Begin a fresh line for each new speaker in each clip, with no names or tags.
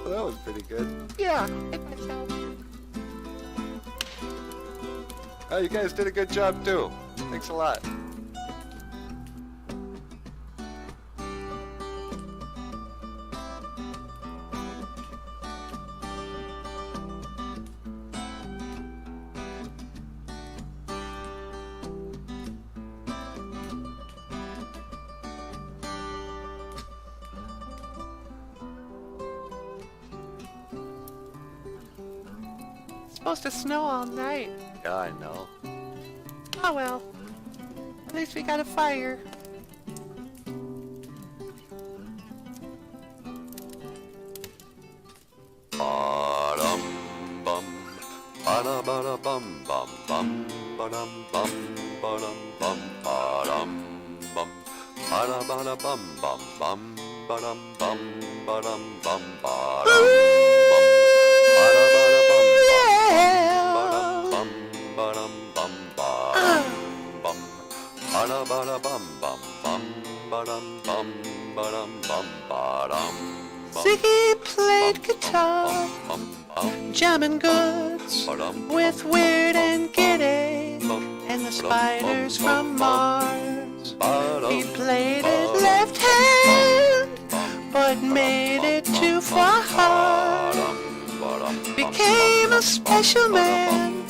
Well, that was pretty good.
Yeah, I think so.
Oh, you guys did a good job too. Thanks a lot.
It's supposed to snow all night.
Yeah, I know.
Oh well. At least we got a fire.
Ba-dum bum, ba-da bum bum bum, ba-dum bum, ba-dum bum, ba-dum bum, ba-da bum bum bum, ba-dum bum, ba-dum bum, ba-dum bum, ba-da bum bum, ba-dum bum, ba-dum bum, ba-da bum bum bum, ba-dum bum, ba-dum bum, ba-dum.
Ziggy played guitar, jamming goods with Weird and Giddy and the spiders from Mars. He played it left hand, but made it too far. Became a special man,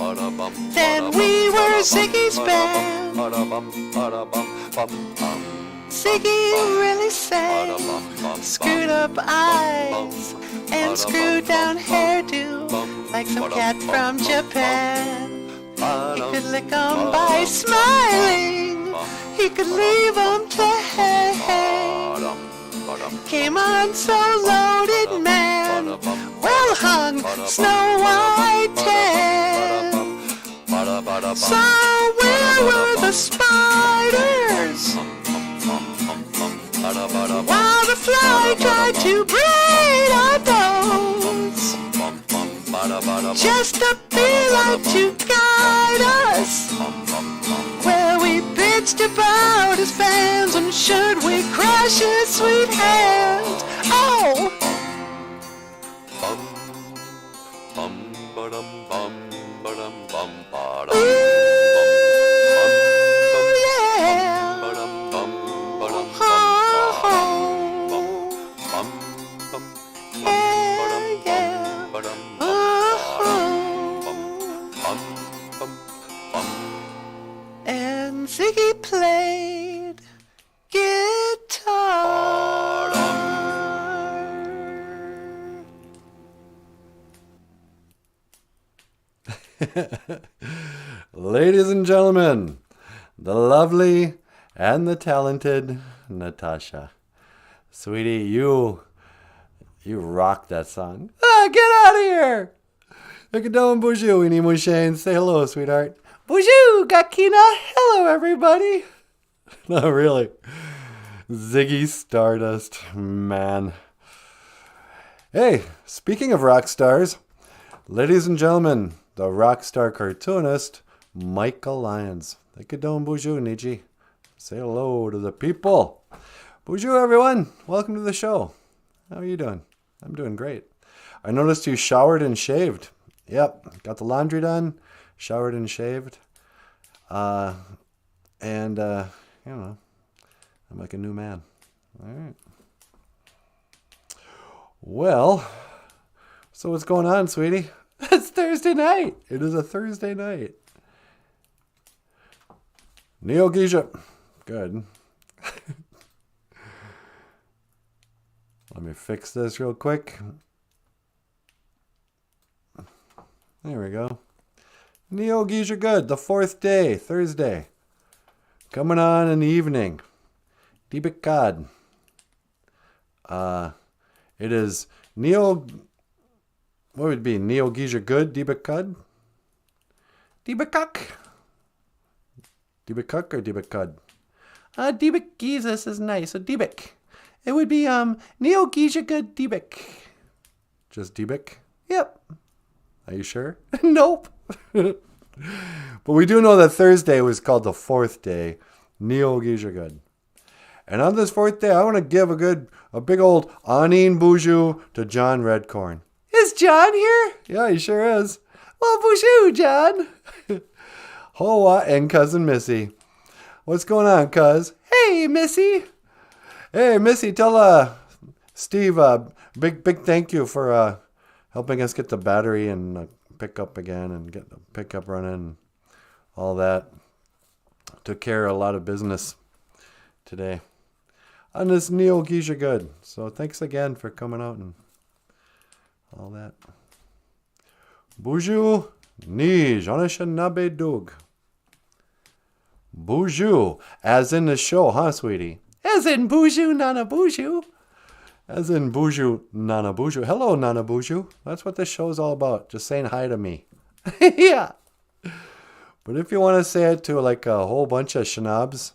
then we were Ziggy's band. Ziggy really sang, screwed up eyes and screwed down hairdo like some cat from Japan. He could lick 'em by smiling, he could leave 'em to hang. Came on so loaded, man, well hung, Snow White tan. So where were the spiders? While the fly tried to braid our bones, just a beeline to guide us, where we bitched about his fans and should we crush his sweet hand. Oh! And Ziggy played guitar.
Ladies and gentlemen, the lovely and the talented Natasha. Sweetie, you rock that song. Ah, get out of here! Ekadon BOOZHOO, Ini Mushane. Say hello, sweetheart. BOOZHOO, Gakina. Hello, everybody. No, really. Ziggy Stardust, man. Hey, speaking of rock stars, ladies and gentlemen, the rock star cartoonist, Michael Lyons. Ekadon BOOZHOO, Niji. Say hello to the people. BOOZHOO, everyone. Welcome to the show. How are you doing? I'm doing great. I noticed you showered and shaved. Yep, got the laundry done, showered and shaved. You know, I'm like a new man. All right. Well, so what's going on, sweetie? It's Thursday night. It is a Thursday night. Neo Geisha. Good. Let me fix this real quick. There we go. Neo Geisha good. The fourth day, Thursday. Coming on in the evening. Dibik God. It is Neo. What would it be? Neo Geisha good. Dibik God. Dibikuk. Dibikuk or Dibikud? Dibik Jesus is nice. So Dibik. It would be Neo Geisha good Dibik. Just Dibik? Yep. Are you sure? Nope. But we do know that Thursday was called the fourth day. Neo Geisha good. And on this fourth day, I want to give a good A big old Anin Boozhoo to John Redcorn. Is John here? Yeah, he sure is. Well, Boozhoo, John. Hoa and Cousin Missy. What's going on, cuz? Hey, Missy. Hey, Missy, tell Steve big thank you for helping us get the battery and pick up again and get the pickup running and all that. Took care of a lot of business today on this Neo Geisha good. So thanks again for coming out and all that. BOOZHOO NANABOOZHOO. BOOZHOO, as in the show, huh, sweetie? As in BOOZHOO NANABOOZHOO. As in BOOZHOO NANABOOZHOO. Hello, NANABOOZHOO. That's what this show is all about. Just saying hi to me. Yeah. But if you want to say it to like a whole bunch of shenabs,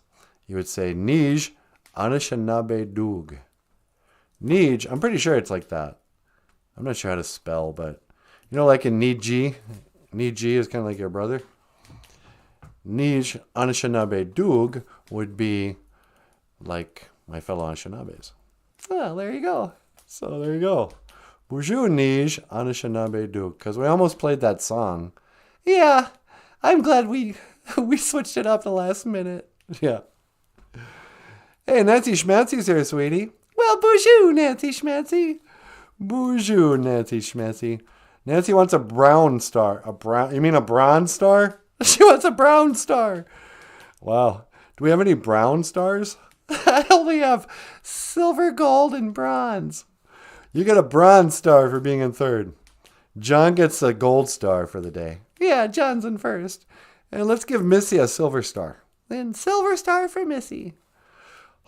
you would say ANISHINAABES. Nij, I'm pretty sure it's like that. I'm not sure how to spell, but you know, like in Niji is kind of like your brother. Nij ANISHINAABES would be like my fellow Anishinabes. Well, there you go. So there you go. BOOZHOO Nij ANISHINAABES. Because we almost played that song. Yeah, I'm glad we switched it up the last minute. Yeah. Hey, Nancy Schmancy's here, sweetie. Well, BOOZHOO, Nancy Schmancy. BOOZHOO, Nancy Schmancy. Nancy wants a brown star. You mean a bronze star? She wants a brown star. Wow. Do we have any brown stars? I only have silver, gold, and bronze. You get a bronze star for being in third. John gets a gold star for the day. Yeah, John's in first. And let's give Missy a silver star. Then silver star for Missy.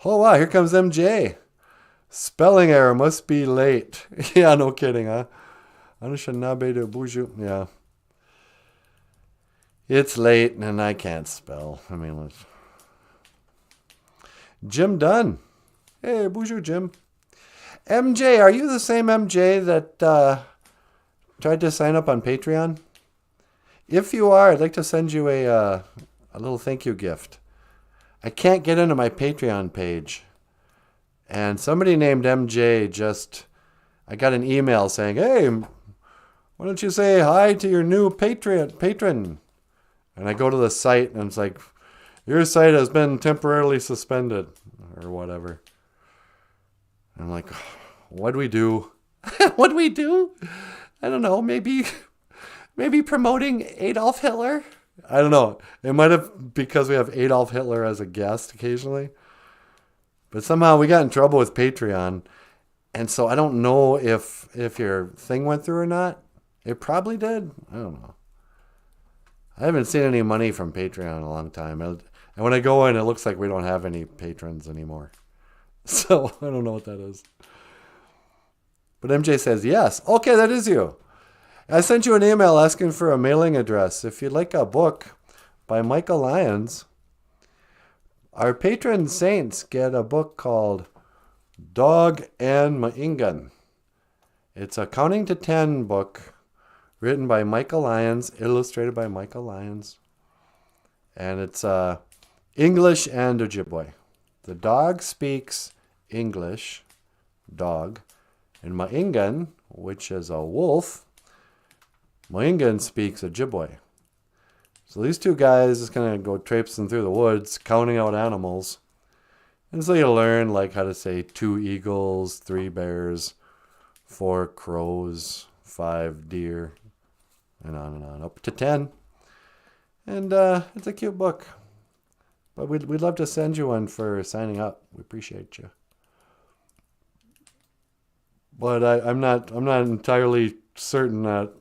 Oh, wow. Here comes MJ. Spelling error must be late. Yeah, no kidding, huh? Anishinaabe BOOZHOO. Yeah. It's late and I can't spell. I mean, let's... Jim Dunn. Hey, BOOZHOO Jim. MJ, are you the same MJ that tried to sign up on Patreon? If you are, I'd like to send you a little thank you gift. I can't get into my Patreon page. And somebody named MJ I got an email saying, hey, why don't you say hi to your new patron? And I go to the site and it's like, your site has been temporarily suspended or whatever. And I'm like, what do we do? What do we do? I don't know. Maybe promoting Adolf Hitler? I don't know. It might have because we have Adolf Hitler as a guest occasionally. But somehow we got in trouble with Patreon. And so I don't know if your thing went through or not. It probably did. I don't know. I haven't seen any money from Patreon in a long time. And when I go in, it looks like we don't have any patrons anymore. So I don't know what that is. But MJ says, yes. Okay, that is you. I sent you an email asking for a mailing address. If you'd like a book by Michael Lyons, our patron saints get a book called Dog and Maingan. It's a counting to 10 book written by Michael Lyons, illustrated by Michael Lyons. And it's English and Ojibwe. The dog speaks English, dog, and Maingan, which is a wolf, Maingan speaks Ojibwe. So these two guys just kind of go traipsing through the woods, counting out animals. And so you learn like how to say 2 eagles, 3 bears, 4 crows, 5 deer, and on, up to 10. And it's a cute book. But we'd love to send you one for signing up. We appreciate you. But I'm not entirely certain that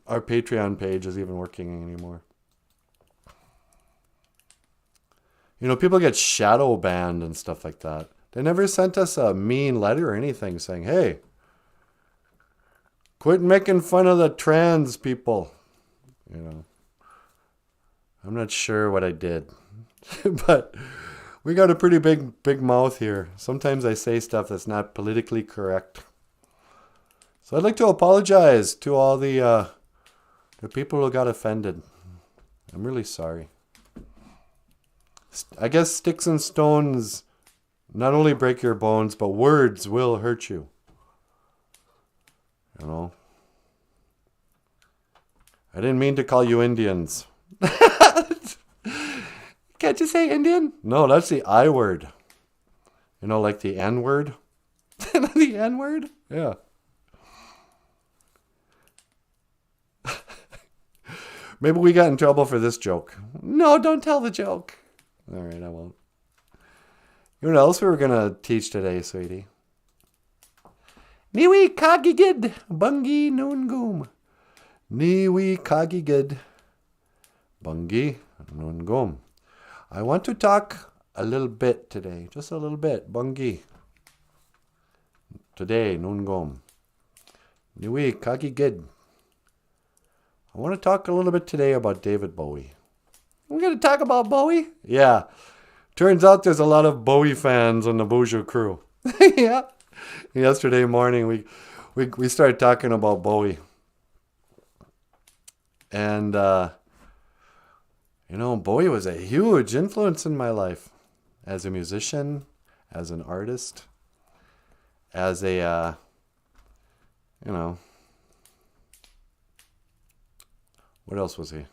our Patreon page is even working anymore. You know, people get shadow banned and stuff like that. They never sent us a mean letter or anything saying, hey, quit making fun of the trans people. You know, I'm not sure what I did. But we got a pretty big mouth here. Sometimes I say stuff that's not politically correct. So I'd like to apologize to all the people who got offended. I'm really sorry. I guess sticks and stones not only break your bones, but words will hurt you. You know? I didn't mean to call you Indians. Can't you say Indian? No, that's the I word. You know, like the N word? The N word? Yeah. Maybe we got in trouble for this joke. No, don't tell the joke. All right, I won't. You know what else we were going to teach today, sweetie? Niwi kagigid bungi noongum. Niwi kagigid bungi noongum. I want to talk a little bit today. Just a little bit. Bungi. Today, noongum. Niwi kagigid. I want to talk a little bit today about David Bowie. We're going to talk about Bowie? Yeah. Turns out there's a lot of Bowie fans on the BOOZHOO crew. Yeah. Yesterday morning, we started talking about Bowie. And, you know, Bowie was a huge influence in my life. As a musician, as an artist, as a, you know... What else was he?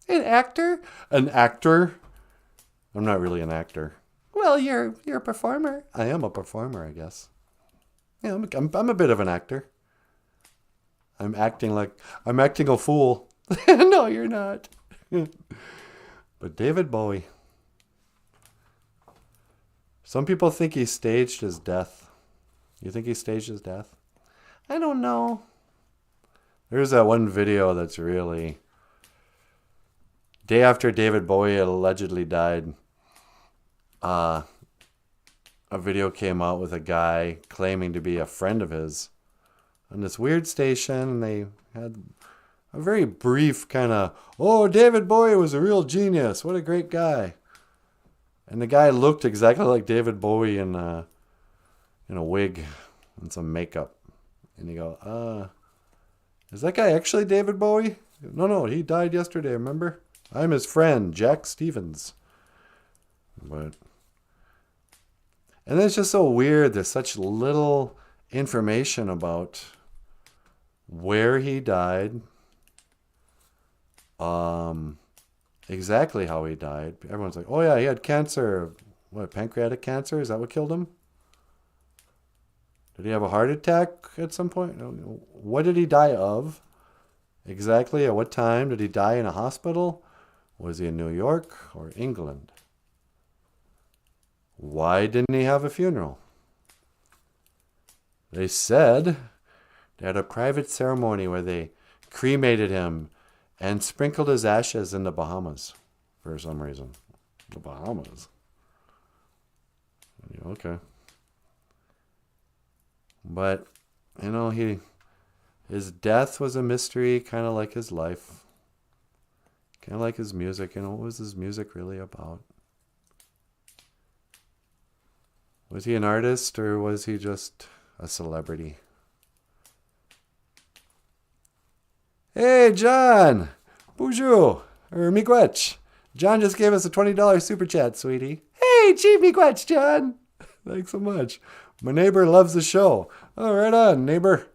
An actor? An actor? I'm not really an actor. Well, you're a performer. I am a performer, I guess. Yeah, I'm a bit of an actor. I'm acting a fool. No, you're not. But David Bowie. Some people think he staged his death. You think he staged his death? I don't know. There's that one video that's really... Day after David Bowie allegedly died, a video came out with a guy claiming to be a friend of his on this weird station, and they had a very brief kind of, oh, David Bowie was a real genius. What a great guy. And the guy looked exactly like David Bowie in a wig and some makeup. And you go, is that guy actually David Bowie? No, he died yesterday, remember? I'm his friend, Jack Stevens. And it's just so weird. There's such little information about where he died, exactly how he died. Everyone's like, oh yeah, he had cancer. What, pancreatic cancer? Is that what killed him? Did he have a heart attack at some point? What did he die of? Exactly at what time? Did he die in a hospital? Was he in New York or England? Why didn't he have a funeral? They said they had a private ceremony where they cremated him and sprinkled his ashes in the Bahamas for some reason. The Bahamas? Okay. But, you know, his death was a mystery, kind of like his life. Kind of like his music. You know, what was his music really about? Was he an artist or was he just a celebrity? Hey, John! Bonjour! Or miigwech. John just gave us a $20 super chat, sweetie. Hey, gee, miigwech, John! Thanks so much. My neighbor loves the show. Oh, right on, neighbor.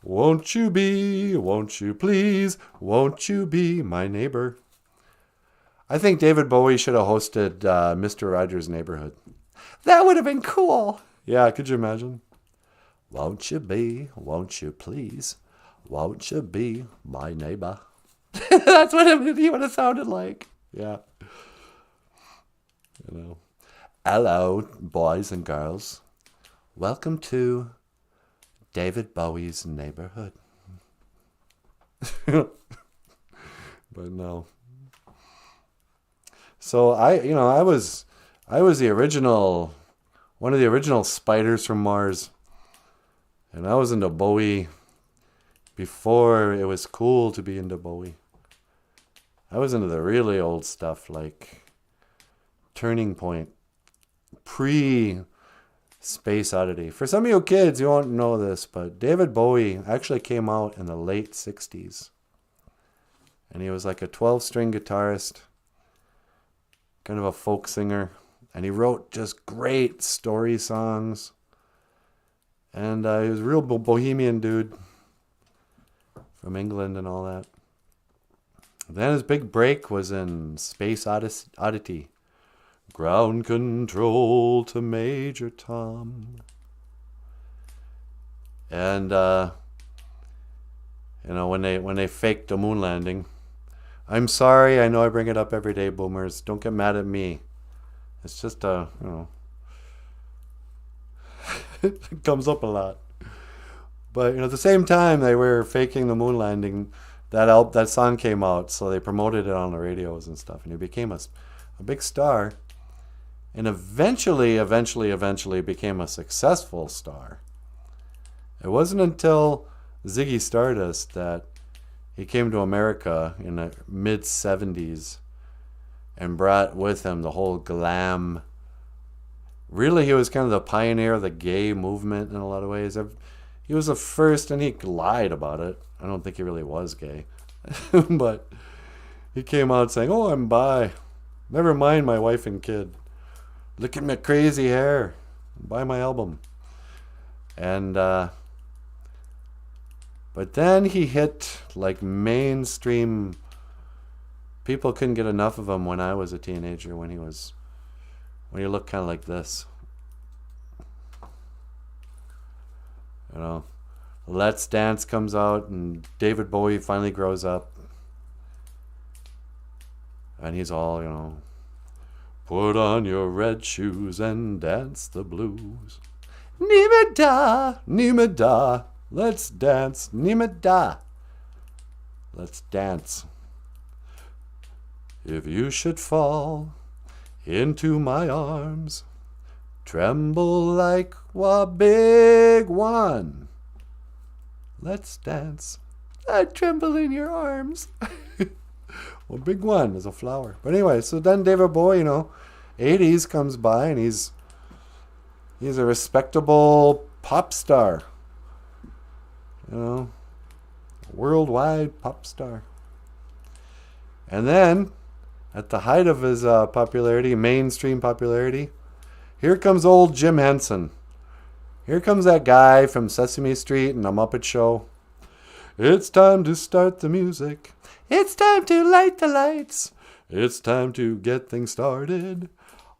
Won't you please, won't you be my neighbor? I think David Bowie should have hosted Mr. Rogers' Neighborhood. That would have been cool. Yeah, could you imagine? Won't you please, won't you be my neighbor? That's what he would have sounded like. Yeah. You know. Hello, boys and girls. Welcome to David Bowie's neighborhood. But no. So I was the original, one of the original spiders from Mars. And I was into Bowie before it was cool to be into Bowie. I was into the really old stuff like Turning Point, pre-Space Oddity. For some of you kids, you won't know this, but David Bowie actually came out in the late 60s. And he was like a 12-string guitarist, kind of a folk singer. And he wrote just great story songs. And he was a real bohemian dude from England and all that. Then his big break was in Space Oddity. Ground control to Major Tom. And, when they faked the moon landing. I'm sorry, I know I bring it up every day, boomers. Don't get mad at me. It's just, it comes up a lot. But, at the same time they were faking the moon landing, that song came out, so they promoted it on the radios and stuff, and he became a big star, and eventually became a successful star. It wasn't until Ziggy Stardust that he came to America in the mid-70s and brought with him the whole glam. Really, he was kind of the pioneer of the gay movement in a lot of ways. He was the first, and he lied about it. I don't think he really was gay. But he came out saying, "Oh, I'm bi. Never mind my wife and kid. Look at my crazy hair. Buy my album." And, but then he hit like mainstream. People couldn't get enough of him when I was a teenager, when he looked kind of like this. Let's Dance comes out, and David Bowie finally grows up. And he's all, put on your red shoes and dance the blues. Nimada, nimada, let's dance, nimada. Let's dance. If you should fall into my arms, tremble like a big one. Let's dance. I tremble in your arms. Well, big one is a flower. But anyway, so then David Bowie, 80s comes by, and he's a respectable pop star. Worldwide pop star. And then, at the height of his popularity, mainstream popularity, here comes old Jim Henson. Here comes that guy from Sesame Street and The Muppet Show. It's time to start the music. It's time to light the lights. It's time to get things started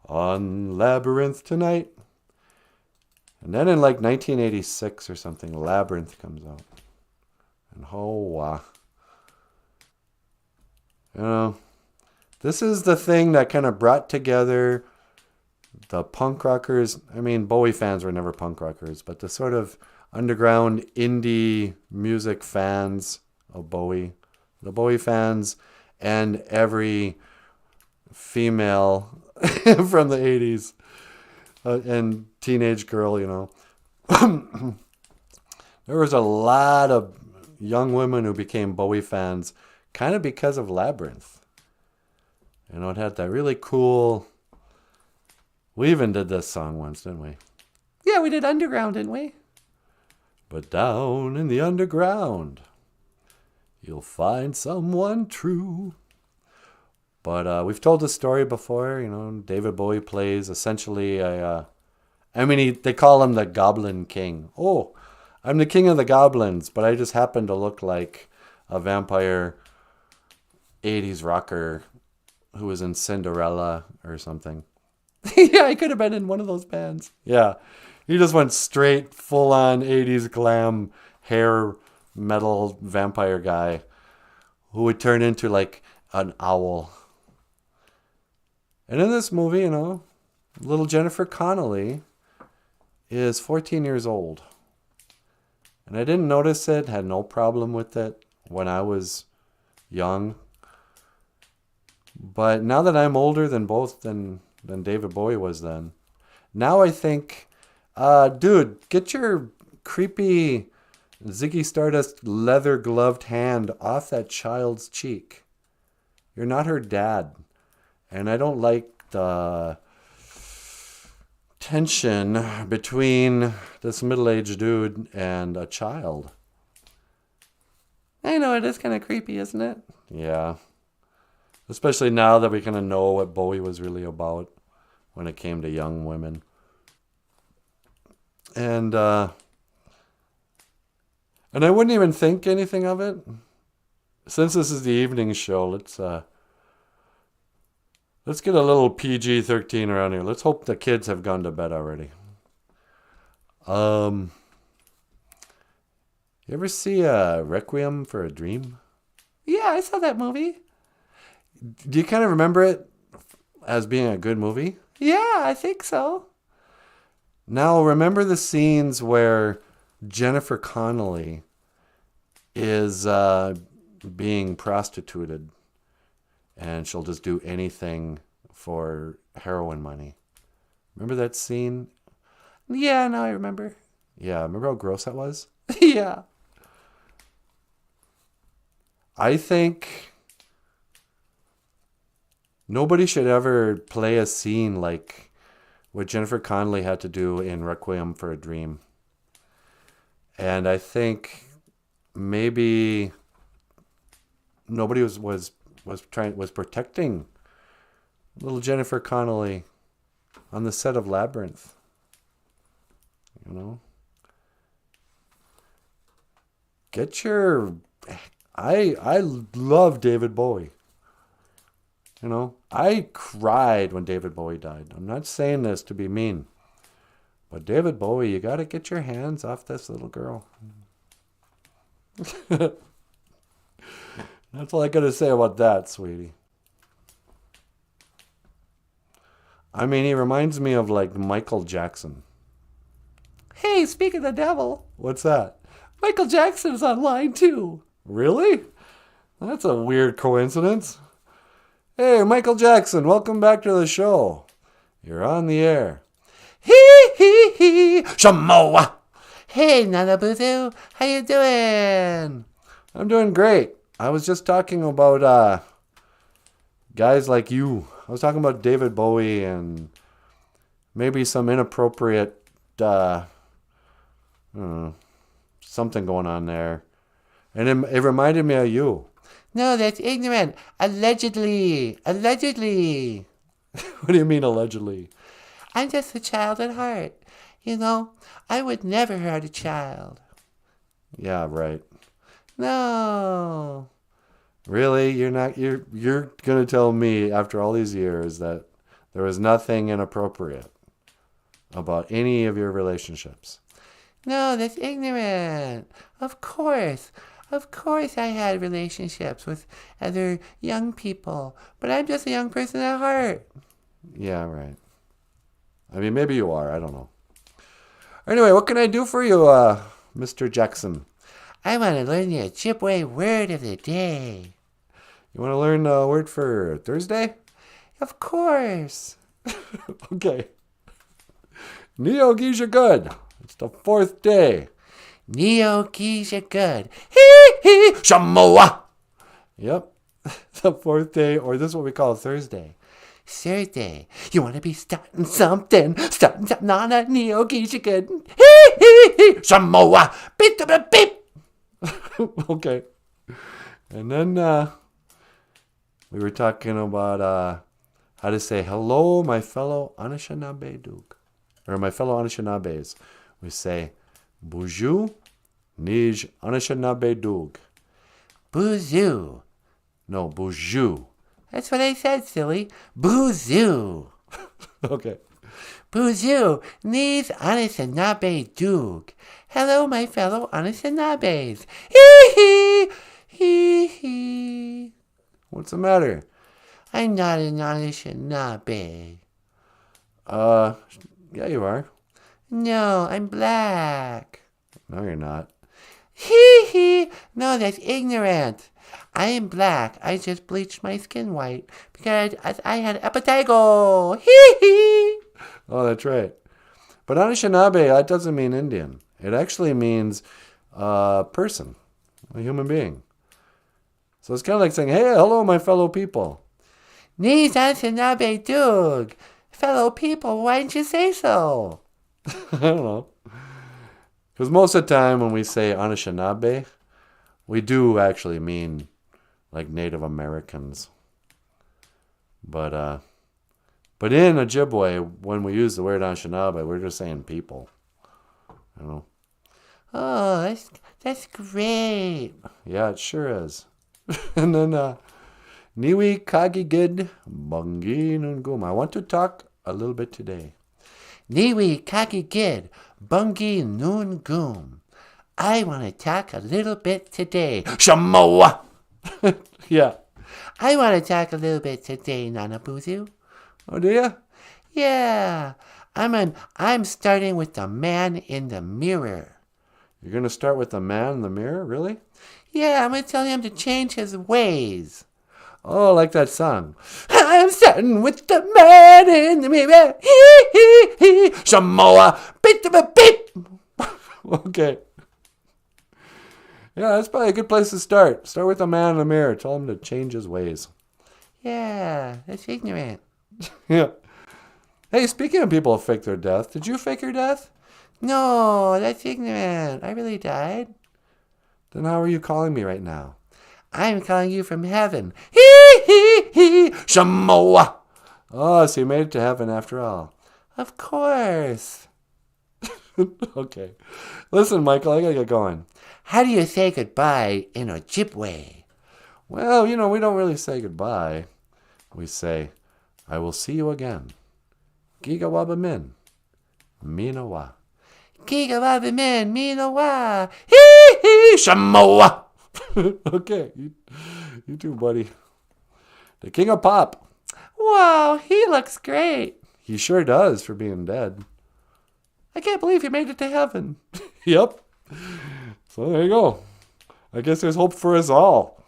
on Labyrinth tonight. And then in like 1986 or something, Labyrinth comes out. And this is the thing that kind of brought together the punk rockers. I mean, Bowie fans were never punk rockers, but the sort of underground indie music fans of Bowie, the Bowie fans, and every female from the 80s and teenage girl, There was a lot of young women who became Bowie fans kind of because of Labyrinth. It had that really cool... We even did this song once, didn't we? Yeah, we did Underground, didn't we? But down in the underground, you'll find someone true. But we've told this story before. David Bowie plays essentially they call him the Goblin King. Oh, I'm the king of the goblins, but I just happen to look like a vampire 80s rocker who was in Cinderella or something. Yeah, he could have been in one of those bands. Yeah, he just went straight full-on 80s glam hair metal vampire guy who would turn into like an owl. And in this movie, little Jennifer Connelly is 14 years old. And I didn't notice it, had no problem with it when I was young. But now that I'm older than David Bowie was then, now I think, dude, get your creepy Ziggy Stardust leather-gloved hand off that child's cheek. You're not her dad. And I don't like the tension between this middle-aged dude and a child. I know, it is kind of creepy, isn't it? Yeah. Especially now that we kind of know what Bowie was really about. when it came to young women. And I wouldn't even think anything of it. Since this is the evening show, let's get a little PG-13 around here. Let's hope the kids have gone to bed already. You ever see Requiem for a Dream? Yeah, I saw that movie. Do you kind of remember it as being a good movie? Yeah, I think so. Now, remember the scenes where Jennifer Connelly is being prostituted and she'll just do anything for heroin money. Remember that scene? Yeah, now I remember. Yeah, remember how gross that was? Yeah. I think nobody should ever play a scene like what Jennifer Connelly had to do in Requiem for a Dream. And I think maybe nobody was protecting little Jennifer Connelly on the set of Labyrinth. You know? I love David Bowie. You know, I cried when David Bowie died. I'm not saying this to be mean. But David Bowie, you got to get your hands off this little girl. That's all I got to say about that, sweetie. I mean, he reminds me of like Michael Jackson. Hey, speaking of the devil. What's that? Michael Jackson is online too. Really? That's a weird coincidence. Hey, Michael Jackson, welcome back to the show. You're on the air. Hee hee hee, Shamoa. Hey, NANABOOZHOO, how you doing? I'm doing great. I was just talking about guys like you. I was talking about David Bowie and maybe some inappropriate something going on there. And it reminded me of you. No, that's ignorant. Allegedly. Allegedly. What do you mean, allegedly? I'm just a child at heart. You know, I would never hurt a child. Yeah, right. No. Really? You're going to tell me after all these years that there was nothing inappropriate about any of your relationships? No, that's ignorant. Of course I had relationships with other young people, but I'm just a young person at heart. Yeah, right. I mean, maybe you are. I don't know. Anyway, what can I do for you, Mr. Jackson? I want to learn the Ojibwe word of the day. You want to learn the word for Thursday? Of course. Okay. Neo-Geisha good. It's the 4th day. Neo-Geisha good. Hee hee. Shamoa. Yep. The 4th day, or this is what we call Thursday. Thursday. You want to be starting something on a Neo-Geisha good. Hee hee hee. Shamoa. Beep beep beep. Okay. And then we were talking about how to say hello, my fellow Anishinaabe Duke. Or my fellow Anishinabes. We say BOOZHOO Nij Anishinaabe Duke. BOOZHOO. No, BOOZHOO. That's what I said, silly. BOOZHOO. Okay. BOOZHOO Nij Anishinaabe Duke. Hello, my fellow Anishinabes. Hee hee. Hee hee. What's the matter? I'm not an Anishinaabe. Yeah, you are. No, I'm black. No, you're not. Hee hee. No, that's ignorant. I am black. I just bleached my skin white because I had impetigo. Hee hee. Oh, that's right. But Anishinaabe, that doesn't mean Indian. It actually means person, a human being. So it's kind of like saying, hey, hello, my fellow people. Needs Anishinaabe Dug. Fellow people, why didn't you say so? I don't know. Because most of the time when we say Anishinaabe, we do actually mean like Native Americans. But But in Ojibwe, when we use the word Anishinaabe, we're just saying people. You know.
Oh, that's great.
Yeah, it sure is. And then, Niwi Kagigid Bungi Nungum. I want to talk a little bit today.
Niwi Kakigid Bungi Noon Goom. I want to talk a little bit today.
Shamoa! Yeah.
I want to talk a little bit today, Nanaboozhoo.
Oh, do you?
Yeah. I'm starting with the man in the mirror.
You're going to start with the man in the mirror? Really?
Yeah, I'm going to tell him to change his ways.
Oh, like that song.
I'm starting with the man in the mirror. Hee, hee, hee.
Shamoa!
Bit of a bit.
Okay. Yeah, that's probably a good place to start. Start with the man in the mirror. Tell him to change his ways.
Yeah, that's ignorant.
Yeah. Hey, speaking of people who fake their death, did you fake your death?
No, that's ignorant. I really died.
Then how are you calling me right now?
I'm calling you from heaven. Hee, hee, hee.
Shamoa! Oh, so you made it to heaven after all.
Of course.
Okay. Listen, Michael, I gotta get going.
How do you say goodbye in Ojibwe?
Well, you know, we don't really say goodbye. We say, I will see you again. Gigawaba min. Minawa.
Gigawabi men, Minawa. Hee, hee.
Shamoa! Okay. You too, buddy. The king of pop.
Wow, he looks great.
He sure does for being dead.
I can't believe he made it to heaven.
Yep. So there you go. I guess there's hope for us all.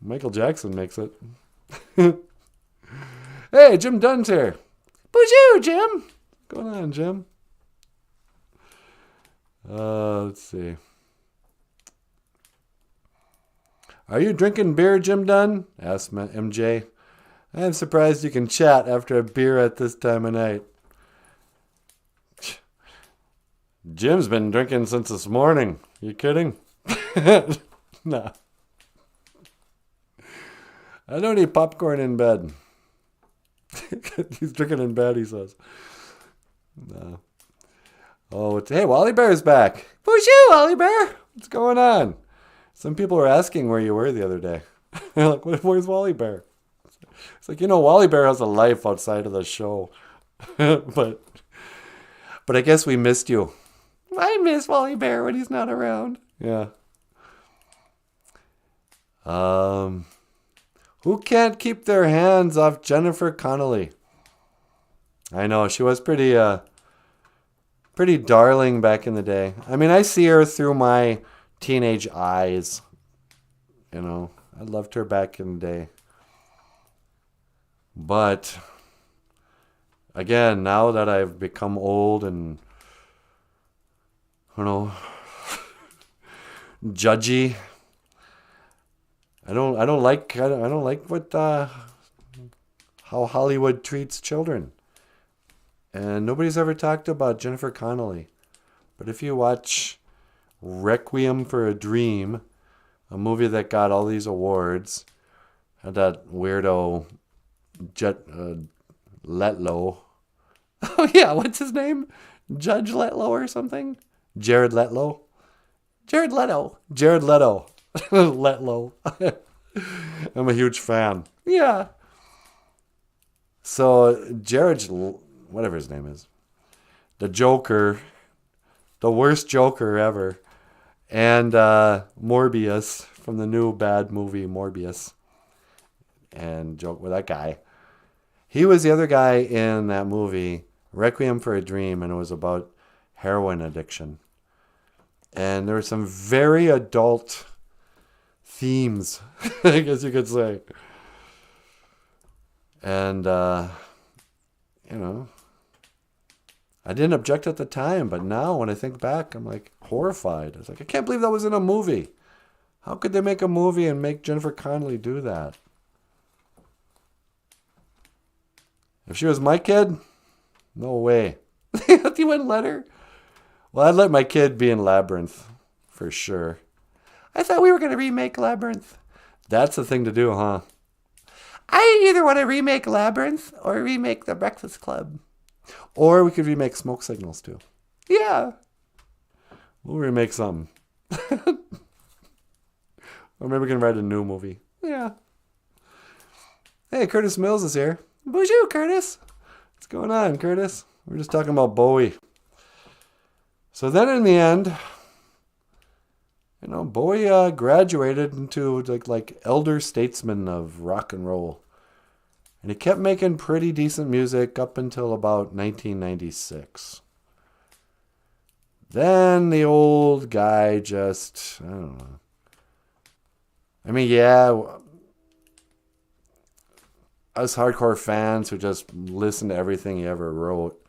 Michael Jackson makes it. Hey, Jim Dunn's here.
BOOZHOO, Jim.
What's going on, Jim? Let's see. Are you drinking beer, Jim Dunn? Asked MJ. I'm surprised you can chat after a beer at this time of night. Jim's been drinking since this morning. You kidding? No. I don't eat popcorn in bed. He's drinking in bed, he says. No. Oh, hey, Wally Bear's back. BOOZHOO, Wally Bear. What's going on? Some people were asking where you were the other day. They're like, where's Wally Bear? It's like, you know, Wally Bear has a life outside of the show. But I guess we missed you.
I miss Wally Bear when he's not around.
Yeah. Who can't keep their hands off Jennifer Connelly? I know, she was pretty darling back in the day. I mean, I see her through my teenage eyes. You know, I loved her back in the day. But, again, now that I've become old and, you know, judgy, I don't like what how Hollywood treats children. And nobody's ever talked about Jennifer Connelly. But if you watch Requiem for a Dream, a movie that got all these awards, had that weirdo Letlow. Oh yeah, what's his name? Judge Letlow or something? Jared Letlow. Letlow. I'm a huge fan.
Yeah.
So Jared, whatever his name is, the Joker, the worst Joker ever, and Morbius from the new bad movie Morbius, and joke with that guy. He was the other guy in that movie, Requiem for a Dream, and it was about heroin addiction. And there were some very adult themes, I guess you could say. And, you know, I didn't object at the time, but now when I think back, I'm like horrified. I was like, I can't believe that was in a movie. How could they make a movie and make Jennifer Connelly do that? If she was my kid, no way. You wouldn't let her? Well, I'd let my kid be in Labyrinth, for sure.
I thought we were going to remake Labyrinth.
That's the thing to do, huh? I either want to remake Labyrinth or remake The Breakfast Club. Or we could remake Smoke Signals too. Yeah. We'll remake something. Or maybe we can write a new movie. Yeah. Hey, Curtis Mills is here. Bonjour, Curtis. What's going on, Curtis? We're just talking about Bowie. So then in the end, Bowie graduated into like elder statesman of rock and roll. And he kept making pretty decent music up until about 1996. Then the old guy just, I don't know. I mean, yeah, us hardcore fans who just listened to everything he ever wrote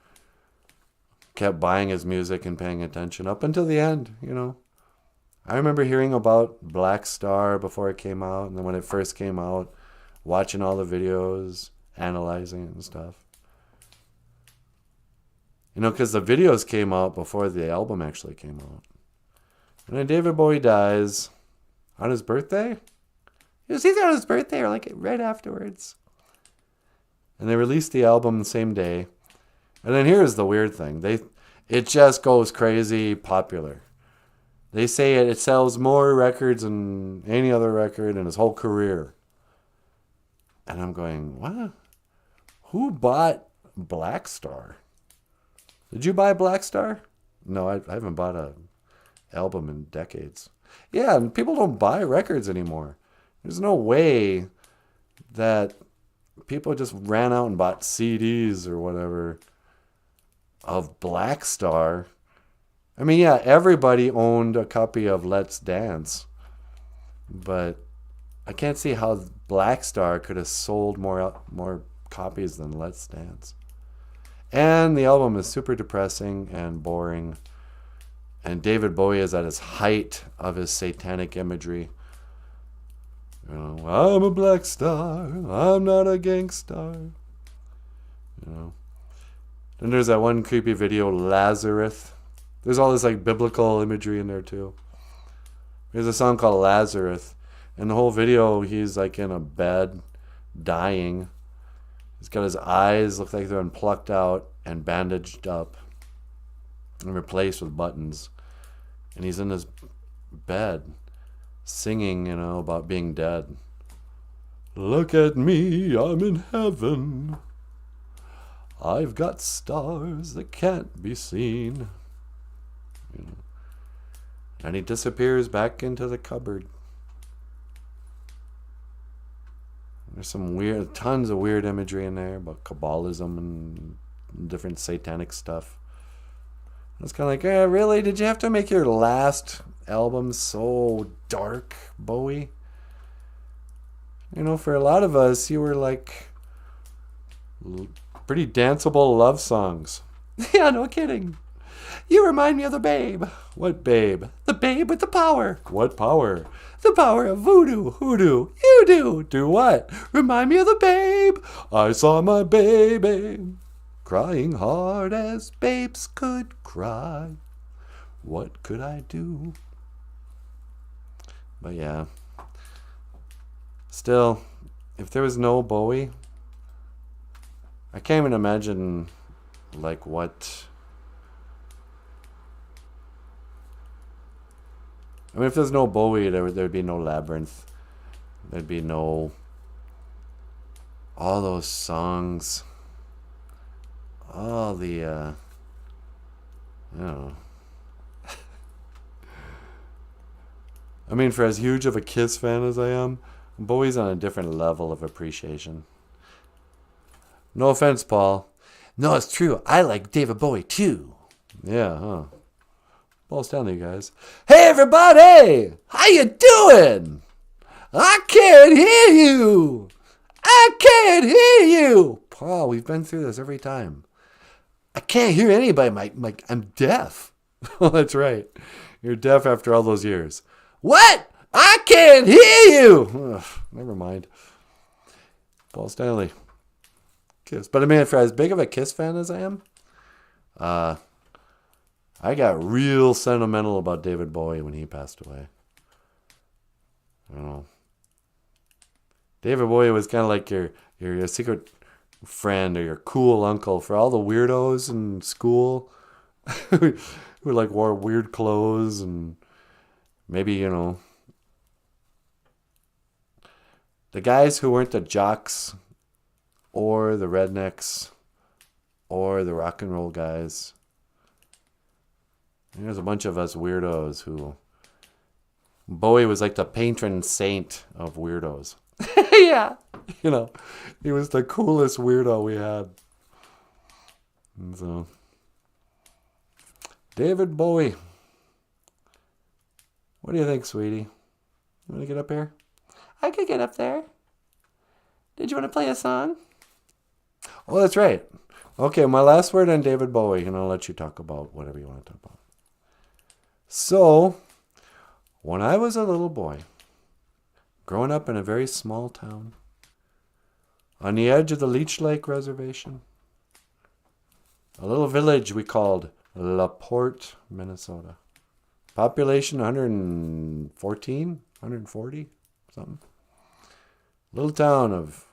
kept buying his music and paying attention up until the end, I remember hearing about Black Star before it came out, and then when it first came out, watching all the videos, analyzing it and stuff. Because the videos came out before the album actually came out. And then David Bowie dies on his birthday. It was either on his birthday or like right afterwards. And they released the album the same day. And then here's the weird thing. It just goes crazy popular. They say it sells more records than any other record in his whole career. And I'm going, what? Who bought Black Star? Did you buy Black Star? No, I haven't bought an album in decades. Yeah, and people don't buy records anymore. There's no way that people just ran out and bought CDs or whatever of Black Star. I mean, yeah, everybody owned a copy of Let's Dance. But I can't see how Black Star could have sold more copies than Let's Dance. And the album is super depressing and boring. And David Bowie is at his height of his satanic imagery. I'm a black star. I'm not a gangstar. Then there's that one creepy video, Lazarus. There's all this like biblical imagery in there too. There's a song called Lazarus. And the whole video, he's like in a bed, dying. He's got his eyes look like they're been plucked out and bandaged up and replaced with buttons. And he's in his bed singing, about being dead. Look at me, I'm in heaven. I've got stars that can't be seen. And he disappears back into the cupboard. There's tons of weird imagery in there about Kabbalism and different satanic stuff. It's kind of like, really? Did you have to make your last album so dark, Bowie? For a lot of us, you were like pretty danceable love songs. Yeah, no kidding. You remind me of the Babe. What Babe? The Babe with the power. What power? The power of voodoo, hoodoo. You do. Do what? Remind me of the Babe. I saw my baby crying hard as babes could cry. What could I do? But yeah. Still, if there was no Bowie, I can't even imagine like what... I mean, if there's no Bowie, there'd be no Labyrinth. There'd be no... all those songs. All the, I don't know. I mean, for as huge of a Kiss fan as I am, Bowie's on a different level of appreciation. No offense, Paul. No, it's true. I like David Bowie, too. Yeah, huh? Paul Stanley, guys. Hey, everybody! How you doing? I can't hear you! I can't hear you! Paul, we've been through this every time. I can't hear anybody. I'm deaf. Oh, that's right. You're deaf after all those years. What? I can't hear you! Ugh, never mind. Paul Stanley. Kiss. But I mean, for as big of a Kiss fan as I am, I got real sentimental about David Bowie when he passed away. I don't know. David Bowie was kind of like your secret friend or your cool uncle for all the weirdos in school who like wore weird clothes and maybe, the guys who weren't the jocks or the rednecks or the rock and roll guys. And there's a bunch of us weirdos who Bowie was like the patron saint of weirdos. Yeah. He was the coolest weirdo we had. And so, David Bowie. What do you think, sweetie? You want to get up here? I could get up there. Did you want to play a song? Oh, that's right. Okay, my last word on David Bowie, and I'll let you talk about whatever you want to talk about. So, when I was a little boy, growing up in a very small town, on the edge of the Leech Lake Reservation, a little village we called LaPorte, Minnesota. Population 114, 140, something. Little town of,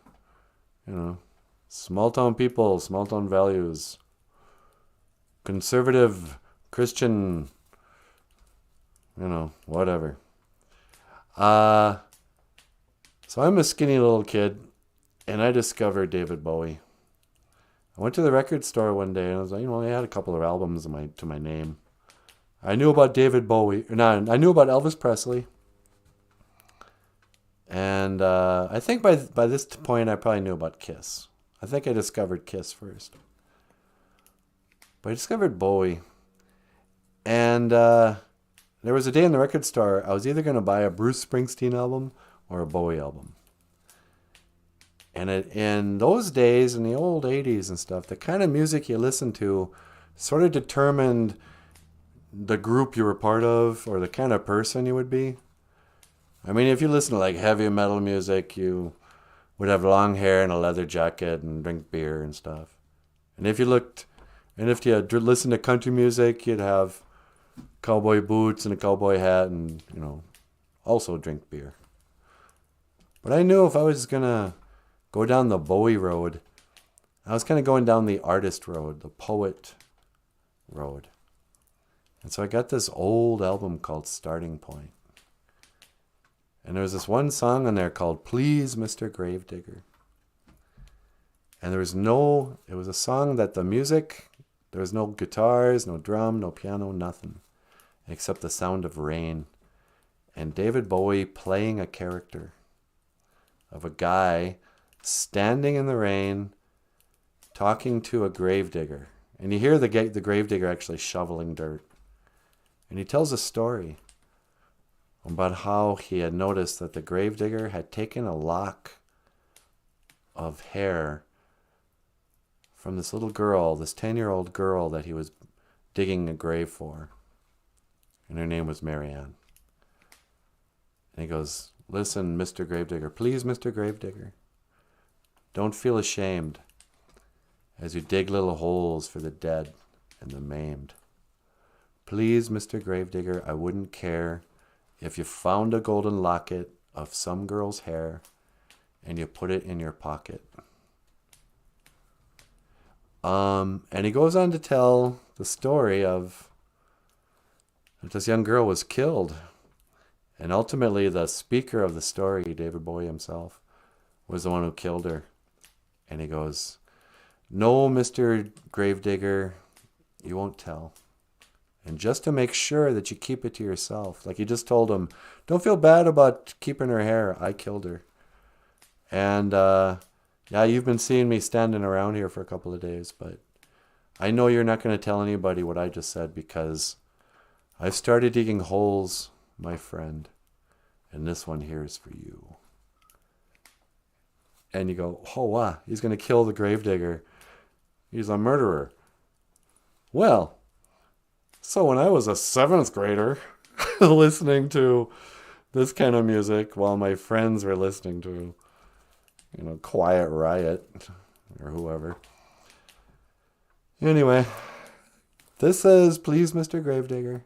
small town people, small town values, conservative, Christian, whatever. So I'm a skinny little kid, and I discovered David Bowie. I went to the record store one day, and I was like, they had a couple of albums to my name. I knew about David Bowie. I knew about Elvis Presley. And I think by this point, I probably knew about Kiss. I think I discovered Kiss first. But I discovered Bowie. And there was a day in the record store, I was either going to buy a Bruce Springsteen album or a Bowie album. And in those days, in the old 80s and stuff, the kind of music you listened to sort of determined the group you were part of or the kind of person you would be. I mean, if you listen to like heavy metal music, you would have long hair and a leather jacket and drink beer and stuff. And if you listened to country music, you'd have cowboy boots and a cowboy hat and, also drink beer. But I knew if I was going to go down the Bowie road, I was kind of going down the artist road, the poet road. And so I got this old album called Starting Point. And there was this one song on there called Please, Mr. Gravedigger. And it was a song that the music, there was no guitars, no drum, no piano, nothing, except the sound of rain. And David Bowie playing a character of a guy standing in the rain, talking to a gravedigger. And you hear the gravedigger actually shoveling dirt. And he tells a story about how he had noticed that the gravedigger had taken a lock of hair from this little girl, this 10-year-old girl that he was digging a grave for. And her name was Marianne. And he goes, listen, Mr. Gravedigger, please, Mr. Gravedigger, don't feel ashamed as you dig little holes for the dead and the maimed. Please, Mr. Gravedigger, I wouldn't care if you found a golden locket of some girl's hair and you put it in your pocket. And he goes on to tell the story of that this young girl was killed. And ultimately the speaker of the story, David Bowie himself, was the one who killed her. And he goes, no, Mr. Gravedigger, you won't tell. And just to make sure that you keep it to yourself, like he just told him, don't feel bad about keeping her hair. I killed her. And yeah, you've been seeing me standing around here for a couple of days, but I know you're not going to tell anybody what I just said because I've started digging holes, my friend, and this one here is for you. And you go, oh, wow, he's going to kill the gravedigger. He's a murderer. Well, so when I was a 7th grader listening to this kind of music while my friends were listening to, Quiet Riot or whoever. Anyway, this is Please, Mr. Gravedigger.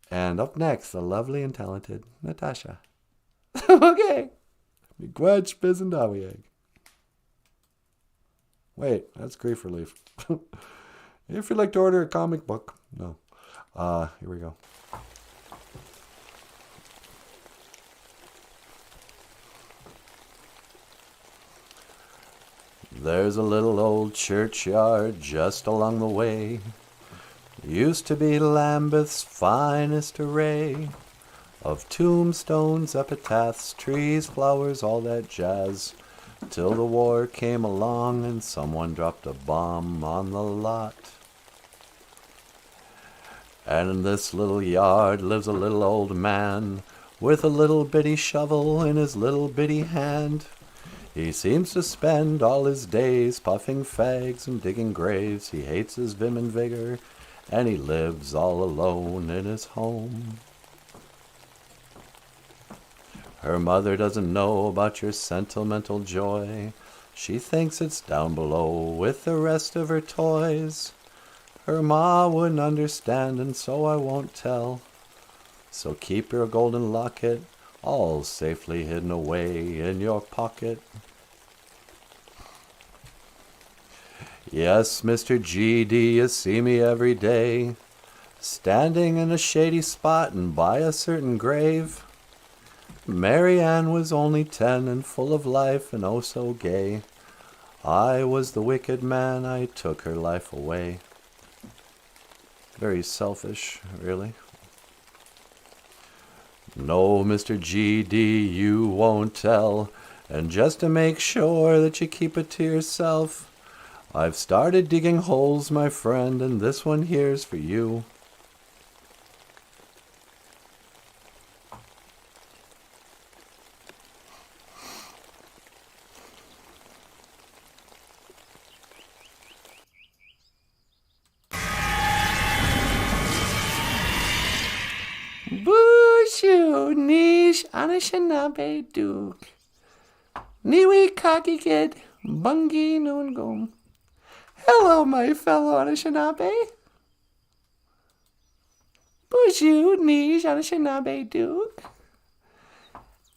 And up next, the lovely and talented Natasha. Okay. Miigwech Bizendawieg. Wait, that's Grief Relief. If you'd like to order a comic book. No. Here we go. There's a little old churchyard just along the way. Used to be Lambeth's finest array of tombstones, epitaphs, trees, flowers, all that jazz. Till the war came along and someone dropped a bomb on the lot. And in this little yard lives a little old man with a little bitty shovel in his little bitty hand. He seems to spend all his days puffing fags and digging graves. He hates his vim and vigor, and he lives all alone in his home. Her mother doesn't know about your sentimental joy. She thinks it's down below with the rest of her toys. Her ma wouldn't understand, and so I won't tell. So keep your golden locket all safely hidden away in your pocket. Yes, Mr. G.D., you see me every day, standing in a shady spot and by a certain grave. Mary Ann was only 10 and full of life and oh so gay. I was the wicked man, I took her life away. Very selfish, really. No, Mr. G.D., you won't tell, and just to make sure that you keep it to yourself, I've started digging holes, my friend, and this one here's for you.
BOOZHOO niche Anishinaabe Duke. Niwi Kakikid Bungi Noongum. Hello, my fellow Anishinaabe. BOOZHOO niche Anishinaabe Duke.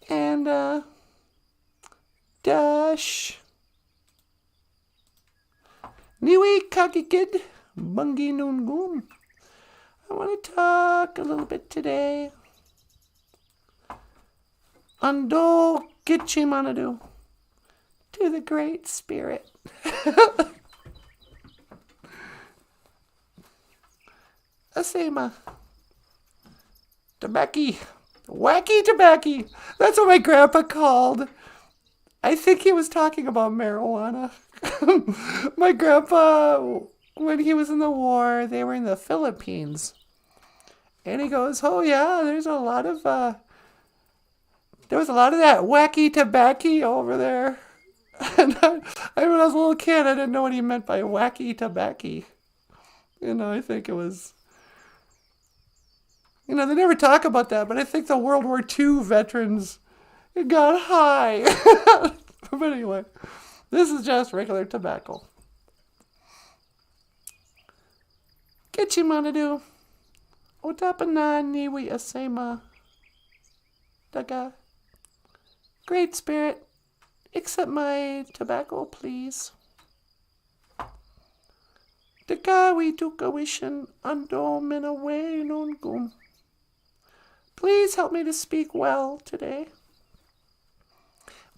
And, Dash. Niwi Kakikid Bungi Noongum. I want to talk a little bit today on Do Gitchimanadu, to the Great Spirit. Asema. Tobacco. Wacky tobacco. That's what my grandpa called. I think he was talking about marijuana. My grandpa, when he was in the war, they were in the Philippines. And he goes, oh yeah, there was a lot of that wacky tobacco over there. And when I was a little kid, I didn't know what he meant by wacky tobacco. I think it was, they never talk about that, but I think the World War II veterans got high. But anyway, this is just regular tobacco. Gitchimanadu. Otapanani we asema. Daga. Great Spirit, accept my tobacco, please. Daga we tukawishan ando minaway nungum. Please help me to speak well today.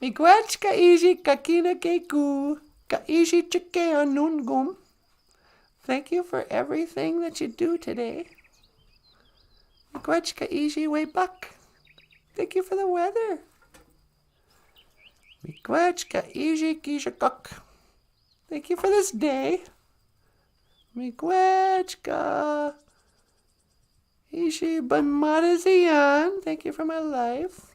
Miigwech kaiji kakina keku kaiji chike anungum. Thank you for everything that you do today. Miigwech kaiji way buck. Thank you for the weather. Miigwech kaiji kishakuk. Thank you for this day. Miigwech ka ishi banmadazian. Thank you for my life.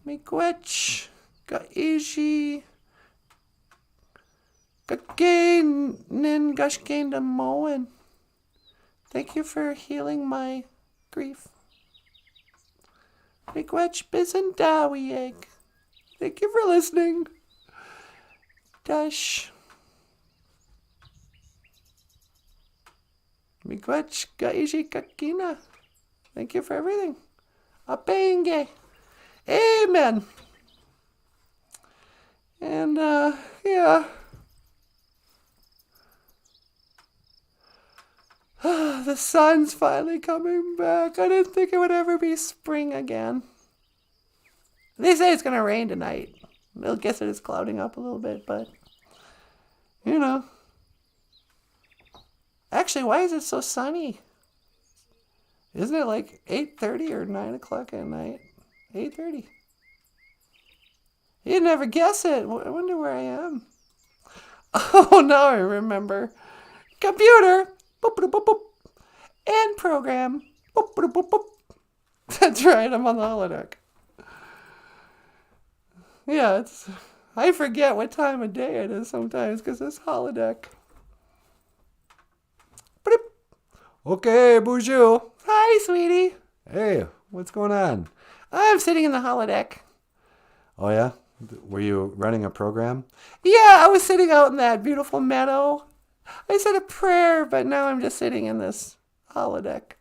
Miigwech kaiji kakain nin gashkain da moen. Thank you for healing my grief. Miigwech bizendawieg. Thank you for listening. Dash. Miigwech kaiji kakina. Thank you for everything. Apenge.
Amen. And, yeah. The sun's finally coming back. I didn't think it would ever be spring again. They say it's going to rain tonight. I guess it is clouding up a little bit, but, you know. Actually, why is it so sunny? Isn't it like 8:30 or 9 o'clock at night? 8:30. You'd never guess it. I wonder where I am. Oh, now I remember. Computer. Boop, boop, boop, boop. And program. Boop, boop, boop, boop. That's right, I'm on the holodeck. Yeah, I forget what time of day it is sometimes because it's holodeck. Boop. Okay, BOOZHOO. Hi, sweetie. Hey, what's going on? I'm sitting in the holodeck. Oh, yeah? Were you running a program? Yeah, I was sitting out in that beautiful meadow. I said a prayer, but now I'm just sitting in this holodeck.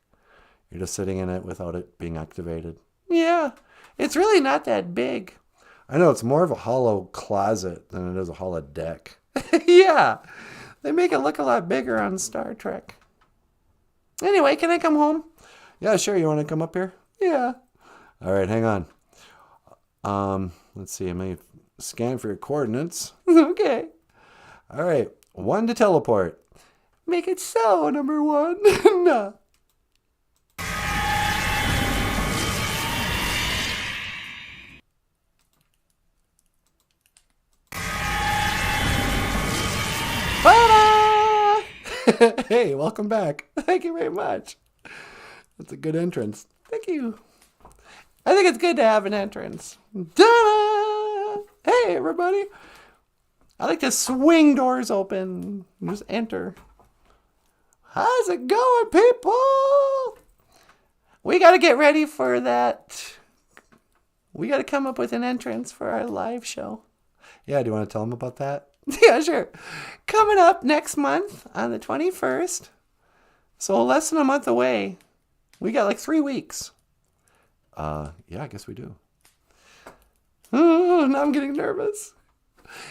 You're just sitting in it without it being activated? Yeah. It's really not that big. I know, it's more of a hollow closet than it is a holodeck. Yeah. They make it look a lot bigger on Star Trek. Anyway, can I come home? Yeah, sure. You want to come up here? Yeah. All right, hang on. Let's see. I may scan for your coordinates. Okay. All right. 1 to teleport. Make it so, number 1. No. Hey, welcome back. Thank you very much. That's a good entrance. Thank you. I think it's good to have an entrance. Ta-da! Hey, everybody. I like to swing doors open and just enter. How's it going, people? We got to get ready for that. We got to come up with an entrance for our live show. Yeah, do you want to tell them about that? Yeah, sure. Coming up next month on the 21st. So less than a month away. We got like 3 weeks. Yeah, I guess we do. Oh, now I'm getting nervous.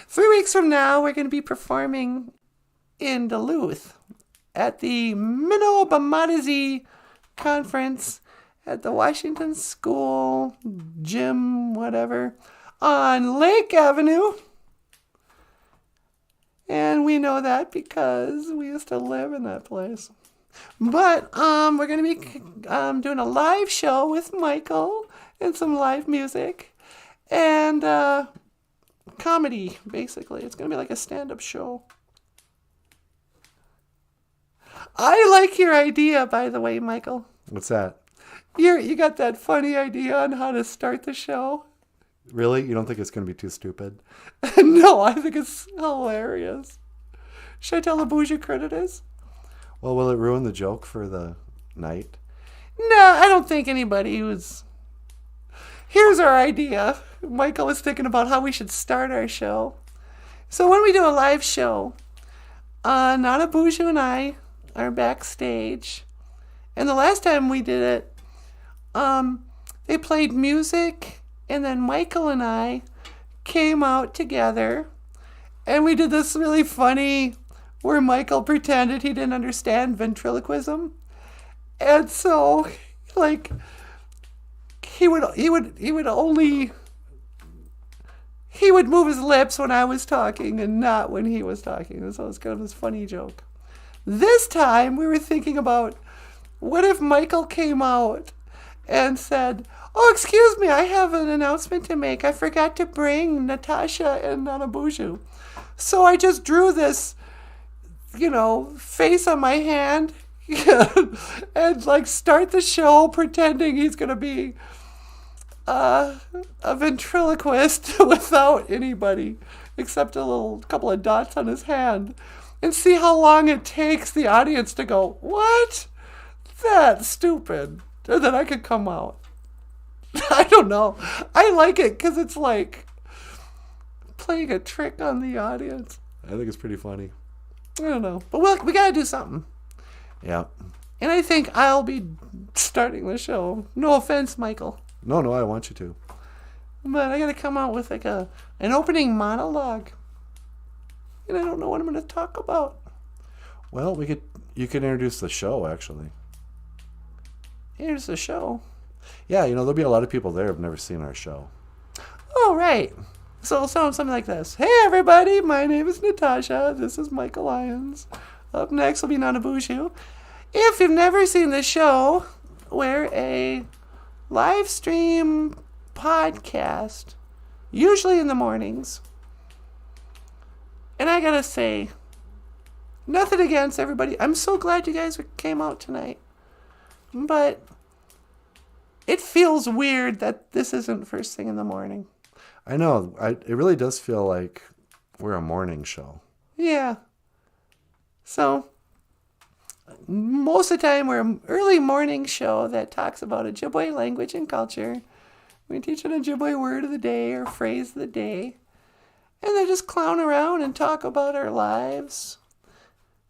3 weeks from now, we're going to be performing in Duluth at the Minnow-Bamadazi conference at the Washington School Gym, whatever, on Lake Avenue. And we know that because we used to live in that place. But we're going to be doing a live show with Michael and some live music and comedy, basically. It's going to be like a stand-up show. I like your idea, by the way, Michael. What's that? You got that funny idea on how to start the show? Really? You don't think it's going to be too stupid? No, I think it's hilarious. Should I tell the BOOZHOO credit is? Well, will it ruin the joke for the night? No, I don't think anybody who's... Here's our idea. Michael was thinking about how we should start our show. So when we do a live show, NANABOOZHOO and I are backstage. And the last time we did it, they played music, and then Michael and I came out together, and we did this really funny where Michael pretended he didn't understand ventriloquism. And so, like, he would move his lips when I was talking and not when he was talking. So it's kind of this funny joke. This time we were thinking about, what if Michael came out and said, "Oh, excuse me, I have an announcement to make. I forgot to bring Natasha and NANABOOZHOO." So I just drew this, face on my hand and like start the show pretending he's going to be a ventriloquist without anybody except a couple of dots on his hand, and see how long it takes the audience to go, "What? That's stupid." And then I could come out. I don't know. I like it because it's like playing a trick on the audience. I think it's pretty funny. I don't know. But we got to do something. Yeah. And I think I'll be starting the show. No offense, Michael. No, I want you to. But I gotta come out with like an opening monologue. And I don't know what I'm gonna talk about. Well, you could introduce the show, actually. Here's the show. Yeah, there'll be a lot of people there who've never seen our show. Oh, right. So it'll sound something like this. Hey, everybody. My name is Natasha. This is Michael Lyons. Up next will be NANABOOZHOO. If you've never seen the show, we're a live stream podcast, usually in the mornings. And I gotta say, nothing against everybody. I'm so glad you guys came out tonight. But it feels weird that this isn't first thing in the morning. I know. It really does feel like we're a morning show. Yeah. So, most of the time we're an early morning show that talks about Ojibwe language and culture. We teach an Ojibwe word of the day or phrase of the day. And then just clown around and talk about our lives.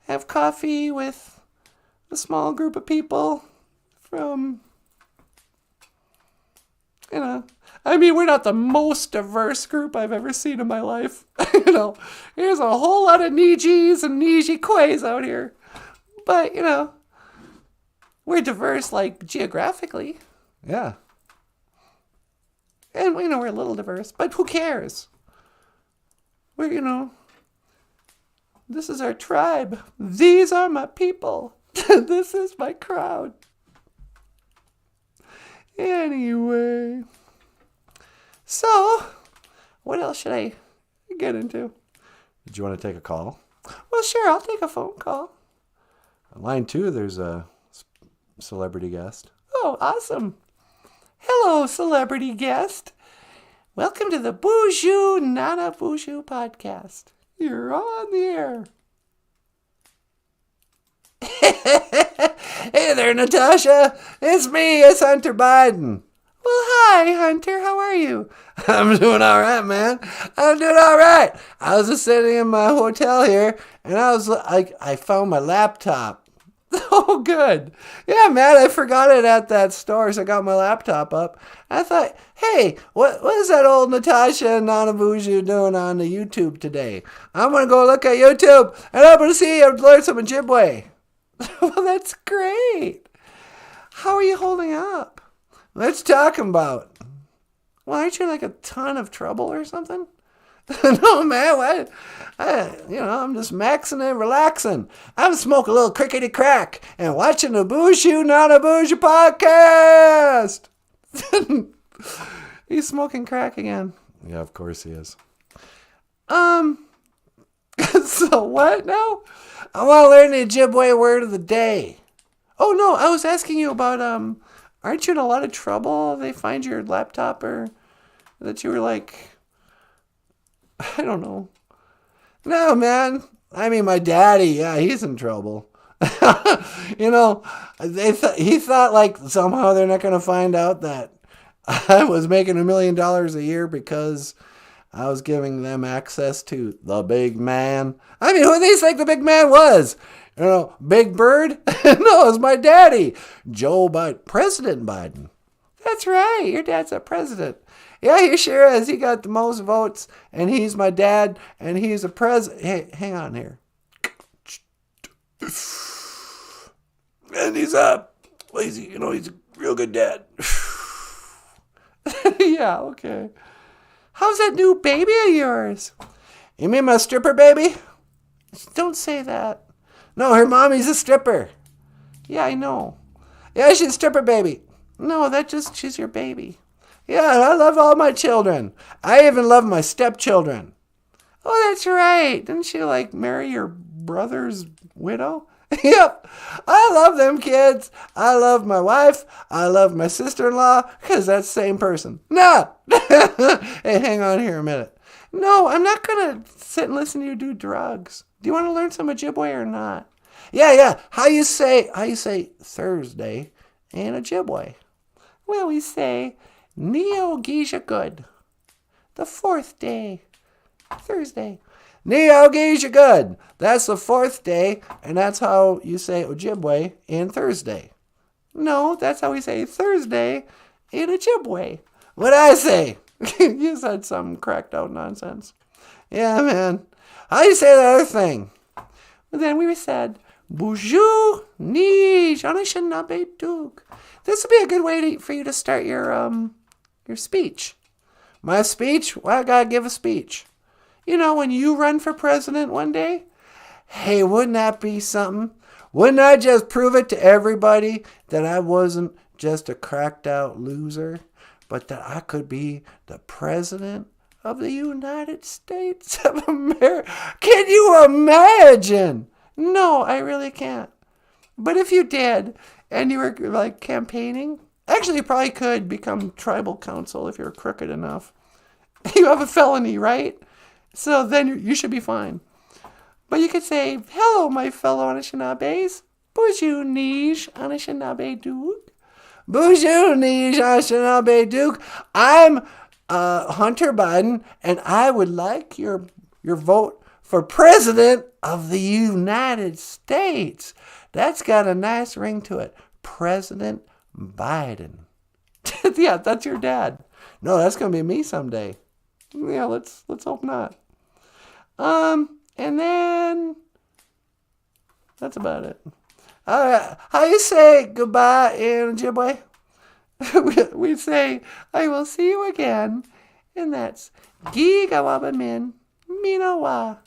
Have coffee with a small group of people from, we're not the most diverse group I've ever seen in my life. There's a whole lot of Nijis and Nijiquays out here. But, we're diverse, like, geographically. Yeah. And, we're a little diverse, but who cares? We're, this is our tribe. These are my people. This is my crowd. Anyway. So, what else should I get into? Did you want to take a call? Well, sure, I'll take a phone call. On line 2, there's a celebrity guest. Oh, awesome. Hello, celebrity guest. Welcome to the BOOZHOO NANABOOZHOO podcast. You're on the air. Hey there, Natasha. It's me. It's Hunter Biden. Well, hi, Hunter. How are you? I'm doing all right, man. I'm doing all right. I was just sitting in my hotel here, and I found my laptop. Oh, good. Yeah, man, I forgot it at that store, so I got my laptop up. I thought, hey, what is that old Natasha and NANABOOZHOO doing on the YouTube today? I'm going to go look at YouTube, and I'm going to see if I learn some Ojibwe. Well, that's great. How are you holding up? Let's talk about. Well, aren't you in like a ton of trouble or something? No, man, what? I'm just maxing and relaxing. I'm smoking a little crickety crack and watching the BOOZHOO NANABOOZHOO podcast. He's smoking crack again. Yeah, of course he is. So what now? I want to learn the Ojibwe word of the day. Oh, no, I was asking you about, aren't you in a lot of trouble? They find your laptop or that you were like, I don't know. No, man. My daddy, yeah, he's in trouble. He thought like somehow they're not going to find out that I was making $1 million a year because I was giving them access to the big man. Who do they think the big man was? Big Bird? No, it was my daddy, Joe Biden, President Biden. That's right. Your dad's a president. Yeah, he sure is. He got the most votes, and he's my dad, and he's a president. Hey, hang on here. And he's a real good dad. Yeah, okay. How's that new baby of yours? You mean my stripper baby? Don't say that. No, her mommy's a stripper. Yeah, I know. Yeah, she's a stripper baby. No, she's your baby. Yeah, I love all my children. I even love my stepchildren. Oh, that's right. Didn't she, marry your brother's widow? Yep. I love them kids. I love my wife. I love my sister-in-law, because that's the same person. No. Hey, hang on here a minute. No, I'm not going to sit and listen to you do drugs. Do you want to learn some Ojibwe or not? Yeah. How you say Thursday in Ojibwe? Well, we say Neogeisha good. The 4th day. Thursday. Neogeisha good. That's the 4th day, and that's how you say Ojibwe in Thursday. No, that's how we say Thursday in Ojibwe. What'd I say? You said some cracked out nonsense. Yeah, man. How do you say that other thing? And then we said, BOOZHOO NANABOOZHOO. This would be a good way for you to start your speech. My speech? Well, I gotta give a speech. You know, when you run for president one day, hey, wouldn't that be something? Wouldn't I just prove it to everybody that I wasn't just a cracked out loser, but that I could be the president of the United States of America? Can you imagine? No, I really can't. But if you did, and you were like campaigning, actually you probably could become tribal council if you're crooked enough. You have a felony, right? So then you should be fine. But you could say, hello, my fellow Anishinaabes. BOOZHOO NANABOOZHOO. BOOZHOO NANABOOZHOO. I'm Hunter Biden, and I would like your vote for president of the United States. That's got a nice ring to it. President Biden. Yeah, that's your dad. No, that's going to be me someday. Yeah, let's hope not. And then that's about it. How you say goodbye in Ojibwe? we say, I will see you again. And that's Gigawabamin Minawa.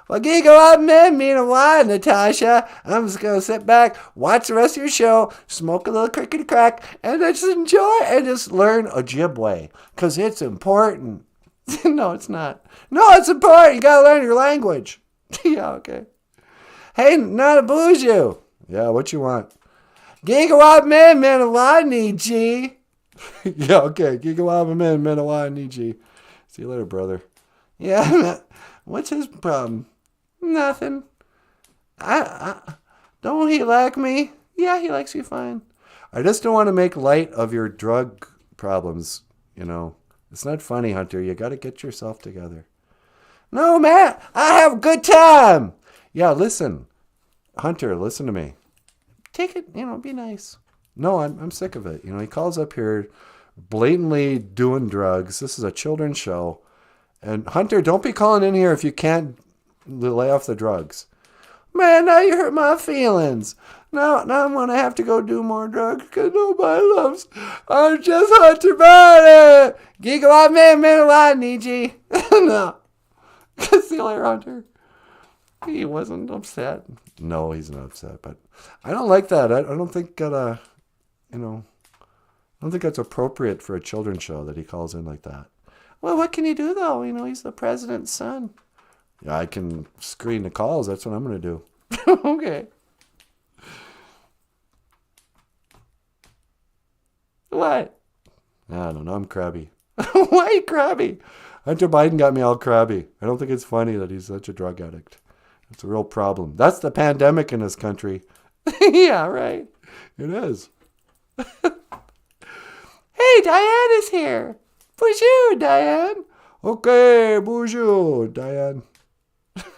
Well, Gigawabamin Minawa, Natasha. I'm just going to sit back, watch the rest of your show, smoke a little crickety crack, and just enjoy and just learn Ojibwe. Because it's important. No, it's not. No, it's important. You got to learn your language. Yeah, okay. Hey, Nanabooozhoo. Yeah, what you want? Gigawabamin Minawa G. Yeah, okay. Gigawabamin Minawa G. See you later, brother. Yeah, what's his problem? Nothing. Don't he like me? Yeah, he likes you fine. I just don't want to make light of your drug problems, you know. It's not funny, Hunter. You got to get yourself together. No, Matt, I have a good time. Yeah, listen. Hunter, listen to me. Take it, be nice. No, I'm sick of it. He calls up here blatantly doing drugs. This is a children's show. And Hunter, don't be calling in here if you can't lay off the drugs. Man, now you hurt my feelings. Now I'm going to have to go do more drugs because nobody loves. I'm just Hunter Biden. Gigawatt man, I need you. No. See you later, Hunter. He wasn't upset. No, he's not upset. But I don't like that. I don't think that, I don't think that's appropriate for a children's show that he calls in like that. Well, what can you do, though? He's the president's son. Yeah, I can screen the calls. That's what I'm going to do. Okay. What? I don't know. I'm crabby. Why are you crabby? Hunter Biden got me all crabby. I don't think it's funny that he's such a drug addict. It's a real problem. That's the pandemic in this country. Yeah, right. It is. Hey, Diane is here. BOOZHOO, Diane. Okay, BOOZHOO, Diane.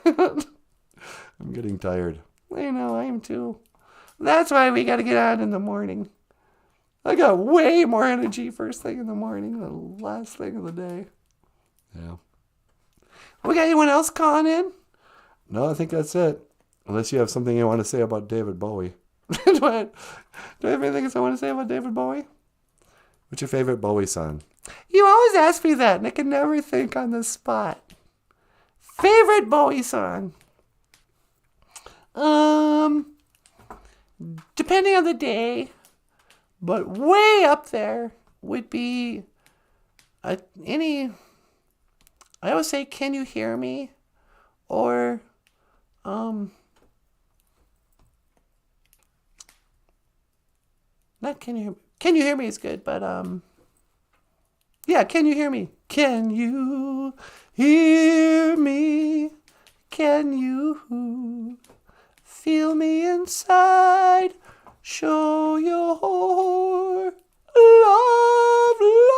I'm getting tired. I know, I am too. That's why we got to get on in the morning. I got way more energy first thing in the morning than the last thing of the day. Yeah. We got anyone else calling in? No, I think that's it. Unless you have something you want to say about David Bowie. Do I have anything I want to say about David Bowie? What's your favorite Bowie song? You always ask me that, and I can never think on the spot. Favorite Bowie song? Depending on the day, but way up there would be any. I always say, "Can you hear me?" Or not can you hear me? Can you hear me is good, but yeah, can you hear me? Can you hear me? Can you feel me inside? Show your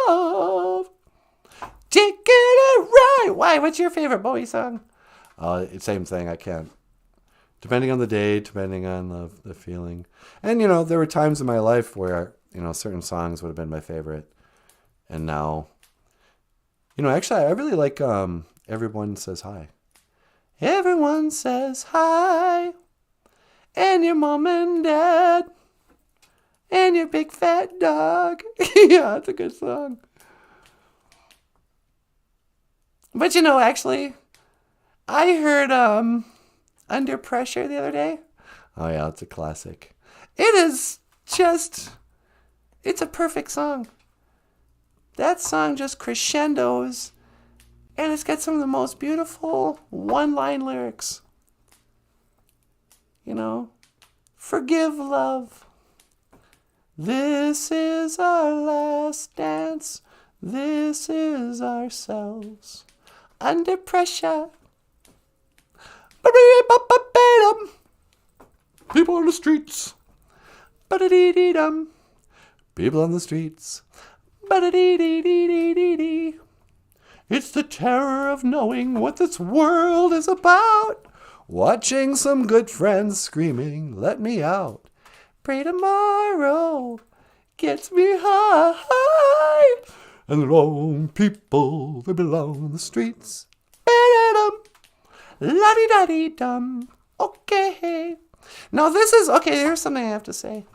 love. Taking it right. Why? What's your favorite Bowie song? Same thing. I can't. Depending on the day, depending on the feeling. And, there were times in my life where, certain songs would have been my favorite. And now, You know, actually, I really like Everyone Says Hi. Everyone says hi. And your mom and dad. And your big fat dog. Yeah, it's a good song. But you know, actually, I heard Under Pressure the other day. Oh yeah, it's a classic. It is just, it's a perfect song. That song just crescendos, and it's got some of the most beautiful one-line lyrics. You know, forgive love. This is our last dance. This is ourselves. Under pressure. People on the streets. Ba-da-dee-dee-dum. People on the streets. Ba-da-dee-dee-dee-dee-dee. It's the terror of knowing what this world is about. Watching some good friends screaming, let me out. Pray tomorrow gets me high. And the wrong people, they belong on the streets. Ba-da-dum. La-dee-da-dee-dum. Okay. Now this is, okay, here's something I have to say.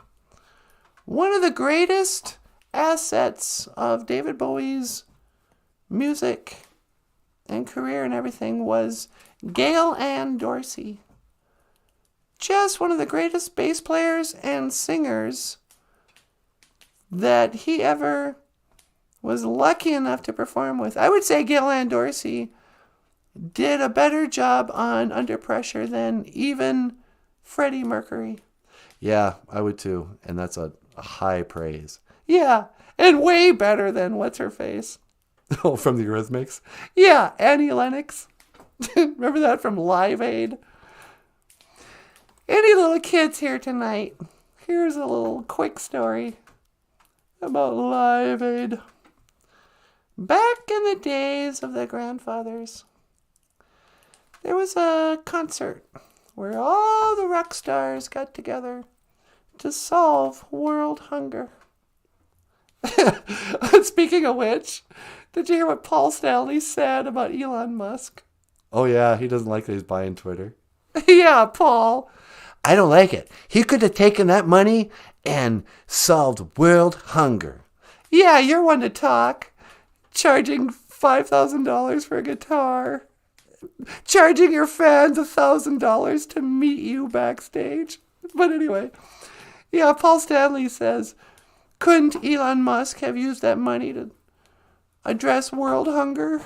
One of the greatest assets of David Bowie's music and career and everything was Gail Ann Dorsey. Just one of the greatest bass players and singers that he ever was lucky enough to perform with. I would say Gail Ann Dorsey did a better job on Under Pressure than even Freddie Mercury. Yeah, I would too. And that's a high praise. Yeah, and way better than What's-Her-Face. Oh, from the Eurythmics? Yeah, Annie Lennox. Remember that from Live Aid? Any little kids here tonight? Here's a little quick story about Live Aid. Back in the days of the grandfathers, there was a concert where all the rock stars got together to solve world hunger. Speaking of which, did you hear what Paul Stanley said about Elon Musk? Oh yeah, he doesn't like that he's buying Twitter. Yeah, Paul. I don't like it. He could have taken that money and solved world hunger. Yeah, you're one to talk. Charging $5,000 for a guitar. Charging your fans $1,000 to meet you backstage. But anyway, yeah, Paul Stanley says, couldn't Elon Musk have used that money to address world hunger?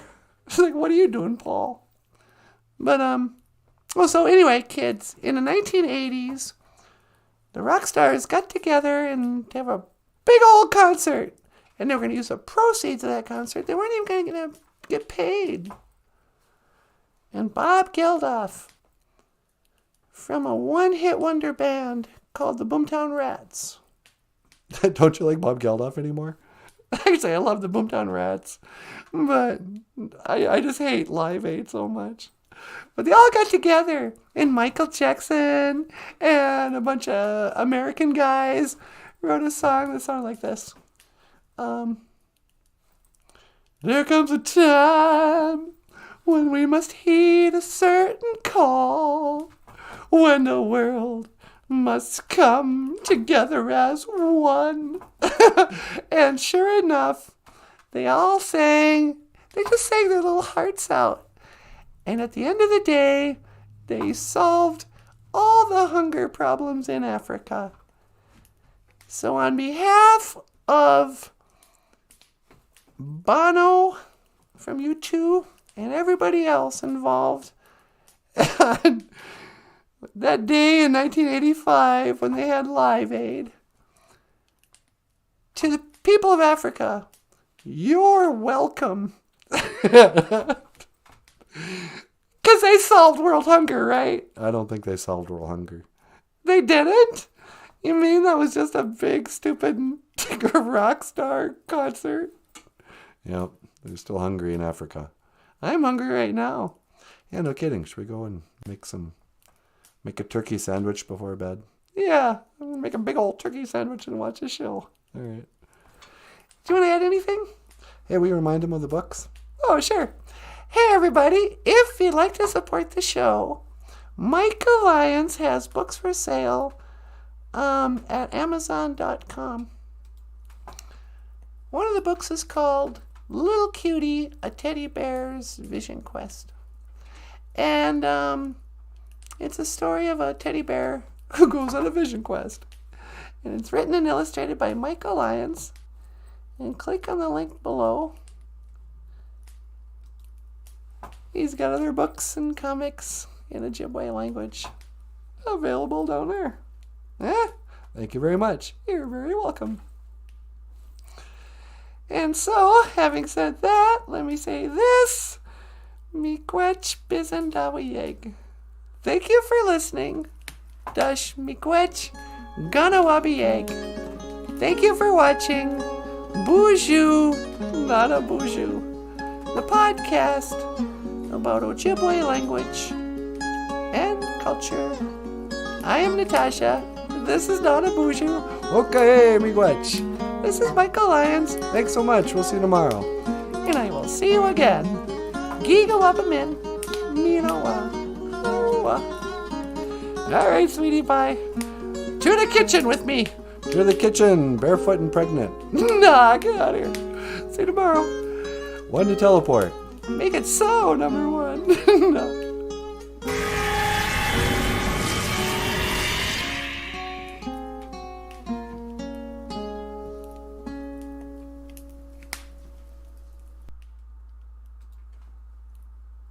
It's like, what are you doing, Paul? But, well, so anyway, kids, in the 1980s, the rock stars got together and to have a big old concert. And they were going to use the proceeds of that concert. They weren't even going to get paid. And Bob Geldof, from a one-hit wonder band called the Boomtown Rats. Don't you like Bob Geldof anymore? Actually, I love the Boomtown Rats. But I just hate Live Aid so much. But they all got together. And Michael Jackson and a bunch of American guys wrote a song that sounded like this. There comes a time when we must heed a certain call, when the world must come together as one. And sure enough, they all sang, they just sang their little hearts out. And at the end of the day, they solved all the hunger problems in Africa. So on behalf of Bono from U2 and everybody else involved, and that day in 1985 when they had Live Aid, to the people of Africa, you're welcome. Because they solved world hunger, right? I don't think they solved world hunger. They didn't? You mean that was just a big, stupid rock star concert? Yep, they're still hungry in Africa. I'm hungry right now. Yeah, no kidding. Should we go and make a turkey sandwich before bed? Yeah, I'm going to make a big old turkey sandwich and watch a show. All right. Do you want to add anything? Hey, we remind them of the books?
Oh, sure. Hey, everybody. If you'd like to support the show, Michael Lyons has books for sale at Amazon.com. One of the books is called Little Cutie, A Teddy Bear's Vision Quest. And it's a story of a teddy bear who goes on a vision quest. And it's written and illustrated by Michael Lyons. And click on the link below. He's got other books and comics in Ojibwe language available down there.
Thank you very much.
You're very welcome. And so, having said that, let me say this. Miigwech bizendawiyeg. Thank you for listening. Dush miigwech ganawabiyeg. Thank you for watching BOOZHOO NANABOOZHOO, the podcast about Ojibwe language and culture. I am Natasha. This is NANABOOZHOO.
Okay, miigwech.
This is Michael Lyons.
Thanks so much. We'll see you tomorrow.
And I will see you again. Gigawapamin. Minawa. All right, sweetie pie. To the kitchen with me.
To the kitchen, barefoot and pregnant.
Nah, get out of here. See you tomorrow.
1 to teleport.
Make it so, number 1. No.